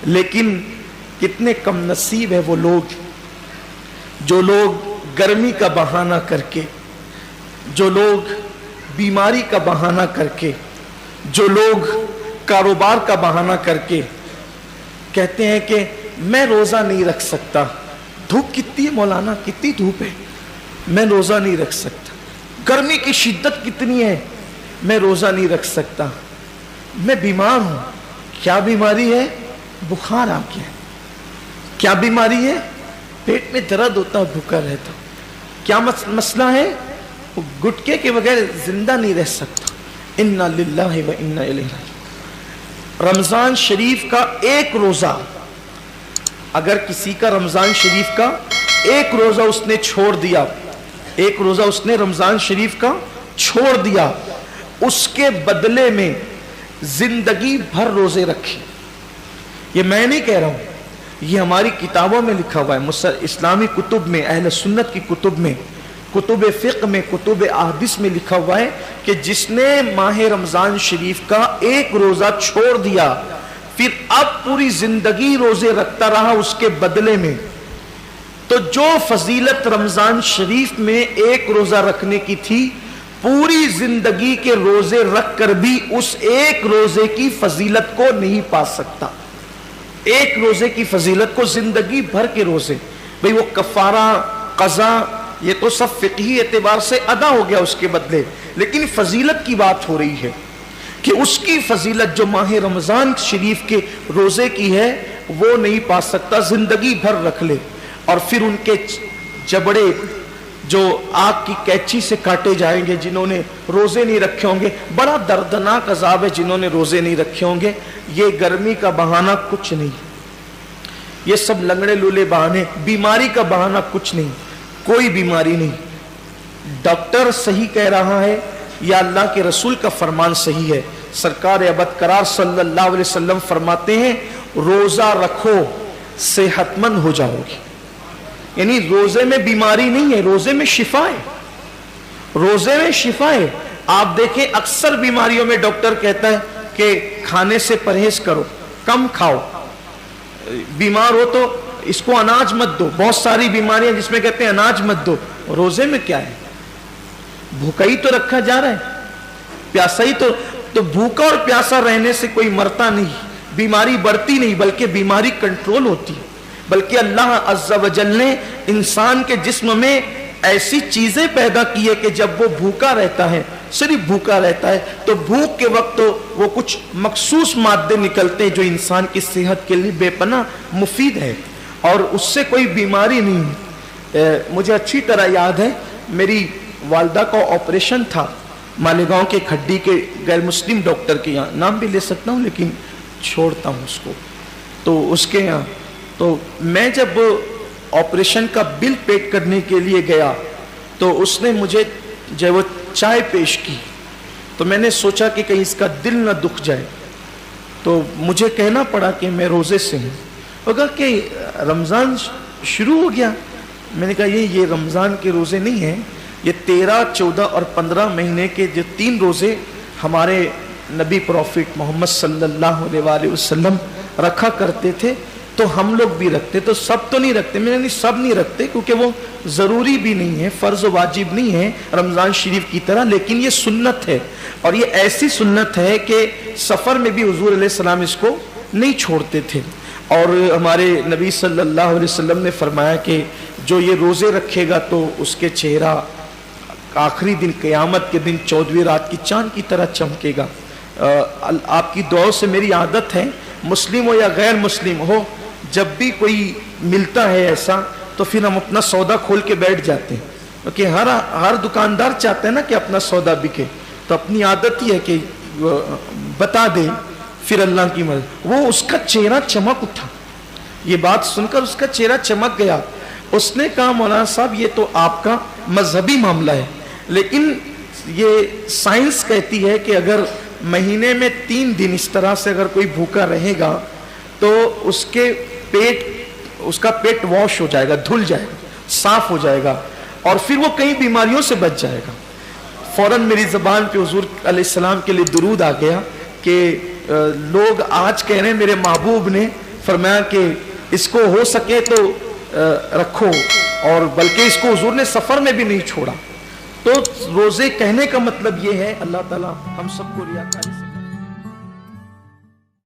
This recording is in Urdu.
لیکن کتنے کم نصیب ہے وہ لوگ جو لوگ گرمی کا بہانہ کر کے، جو لوگ بیماری کا بہانہ کر کے، جو لوگ کاروبار کا بہانہ کر کے کہتے ہیں کہ میں روزہ نہیں رکھ سکتا، دھوپ کتنی ہے مولانا، کتنی دھوپ ہے، میں روزہ نہیں رکھ سکتا، گرمی کی شدت کتنی ہے، میں روزہ نہیں رکھ سکتا، میں بیمار ہوں۔ کیا بیماری ہے؟ بخار آ گیا۔ کیا بیماری ہے؟ پیٹ میں درد ہوتا ہے، بھوکا رہتا۔ کیا مسئلہ ہے؟ گٹکے کے بغیر زندہ نہیں رہ سکتا۔ انا للہ و انا الیہ راجعون۔ رمضان شریف کا ایک روزہ، اگر کسی کا رمضان شریف کا ایک روزہ اس نے چھوڑ دیا، ایک روزہ اس نے رمضان شریف کا چھوڑ دیا، اس کے بدلے میں زندگی بھر روزے رکھے۔ یہ میں نہیں کہہ رہا ہوں، یہ ہماری کتابوں میں لکھا ہوا ہے، اسلامی کتب میں، اہل سنت کی کتب میں، کتب فقہ میں، کتب احادیث میں لکھا ہوا ہے کہ جس نے ماہ رمضان شریف کا ایک روزہ چھوڑ دیا، پھر اب پوری زندگی روزے رکھتا رہا اس کے بدلے میں، تو جو فضیلت رمضان شریف میں ایک روزہ رکھنے کی تھی، پوری زندگی کے روزے رکھ کر بھی اس ایک روزے کی فضیلت کو نہیں پا سکتا۔ ایک روزے کی فضیلت کو زندگی بھر کے روزے، بھئی وہ کفارہ، قضا، یہ تو سب فقہی اعتبار سے ادا ہو گیا اس کے بدلے، لیکن فضیلت کی بات ہو رہی ہے کہ اس کی فضیلت جو ماہ رمضان شریف کے روزے کی ہے وہ نہیں پا سکتا، زندگی بھر رکھ لے۔ اور پھر ان کے جبڑے جو آگ کی کینچی سے کاٹے جائیں گے جنہوں نے روزے نہیں رکھے ہوں گے، بڑا دردناک عذاب ہے جنہوں نے روزے نہیں رکھے ہوں گے۔ یہ گرمی کا بہانہ کچھ نہیں، یہ سب لنگڑے لولے بہانے، بیماری کا بہانہ کچھ نہیں، کوئی بیماری نہیں۔ ڈاکٹر صحیح کہہ رہا ہے یا اللہ کے رسول کا فرمان صحیح ہے؟ سرکار ابد قرار صلی اللہ علیہ وسلم فرماتے ہیں روزہ رکھو صحت مند ہو جاؤ گے۔ یعنی روزے میں بیماری نہیں ہے، روزے میں شفا ہے، روزے میں شفا ہے۔ آپ دیکھیں اکثر بیماریوں میں ڈاکٹر کہتا ہے کہ کھانے سے پرہیز کرو، کم کھاؤ، بیمار ہو تو اس کو اناج مت دو، بہت ساری بیماریاں جس میں کہتے ہیں اناج مت دو۔ روزے میں کیا ہے؟ بھوکا ہی تو رکھا جا رہا ہے، پیاسا ہی تو بھوکا اور پیاسا رہنے سے کوئی مرتا نہیں، بیماری بڑھتی نہیں بلکہ بیماری کنٹرول ہوتی ہے۔ بلکہ اللہ عز و جل نے انسان کے جسم میں ایسی چیزیں پیدا کی ہے کہ جب وہ بھوکا رہتا ہے، صرف بھوکا رہتا ہے، تو بھوک کے وقت تو وہ کچھ مخصوص مادے نکلتے ہیں جو انسان کی صحت کے لیے بے پناہ مفید ہے، اور اس سے کوئی بیماری نہیں۔ مجھے اچھی طرح یاد ہے میری والدہ کا آپریشن تھا مالیگاؤں کے کھڈی کے غیر مسلم ڈاکٹر کے یہاں، نام بھی لے سکتا ہوں لیکن چھوڑتا ہوں اس کو، تو اس کے یہاں تو میں جب آپریشن کا بل پیڈ کرنے کے لیے گیا تو اس نے مجھے جب وہ چائے پیش کی تو میں نے سوچا کہ کہیں اس کا دل نہ دکھ جائے، تو مجھے کہنا پڑا کہ میں روزے سے ہوں۔ وہ کہا کہ رمضان شروع ہو گیا۔ میں نے کہا یہ رمضان کے روزے نہیں ہیں، یہ 13، 14 اور 15 مہینے کے جو 3 روزے ہمارے نبی پروفٹ محمد صلی اللہ علیہ وآلہ وسلم رکھا کرتے تھے تو ہم لوگ بھی رکھتے، تو سب تو نہیں رکھتے۔ میں نے سب نہیں رکھتے کیونکہ وہ ضروری بھی نہیں ہے، فرض و واجب نہیں ہے رمضان شریف کی طرح، لیکن یہ سنت ہے، اور یہ ایسی سنت ہے کہ سفر میں بھی حضور علیہ السلام اس کو نہیں چھوڑتے تھے۔ اور ہمارے نبی صلی اللہ علیہ وسلم نے فرمایا کہ جو یہ روزے رکھے گا تو اس کے چہرہ آخری دن قیامت کے دن 14ویں رات کی چاند کی طرح چمکے گا۔ آپ کی دعاؤں سے میری عادت ہے، مسلم ہو یا غیر مسلم ہو، جب بھی کوئی ملتا ہے ایسا تو پھر ہم اپنا سودا کھول کے بیٹھ جاتے ہیں، کیونکہ ہر دکاندار چاہتا ہے نا کہ اپنا سودا بکے، تو اپنی عادت ہی ہے کہ بتا دے، پھر اللہ کی مدد۔ وہ اس کا چہرہ چمک اٹھا، یہ بات سن کر اس کا چہرہ چمک گیا۔ اس نے کہا مولانا صاحب یہ تو آپ کا مذہبی معاملہ ہے، لیکن یہ سائنس کہتی ہے کہ اگر مہینے میں 3 دن اس طرح سے اگر کوئی بھوکا رہے گا تو اس کا پیٹ واش ہو جائے گا، دھل جائے گا، صاف ہو جائے گا، اور پھر وہ کئی بیماریوں سے بچ جائے گا۔ فوراً میری زبان پہ حضور علیہ السلام کے لیے درود آ گیا کہ لوگ آج کہہ رہے ہیں میرے محبوب نے فرمایا کہ اس کو ہو سکے تو رکھو، اور بلکہ اس کو حضور نے سفر میں بھی نہیں چھوڑا۔ تو روزے کہنے کا مطلب یہ ہے، اللہ تعالی ہم سب کو ریاکاری سے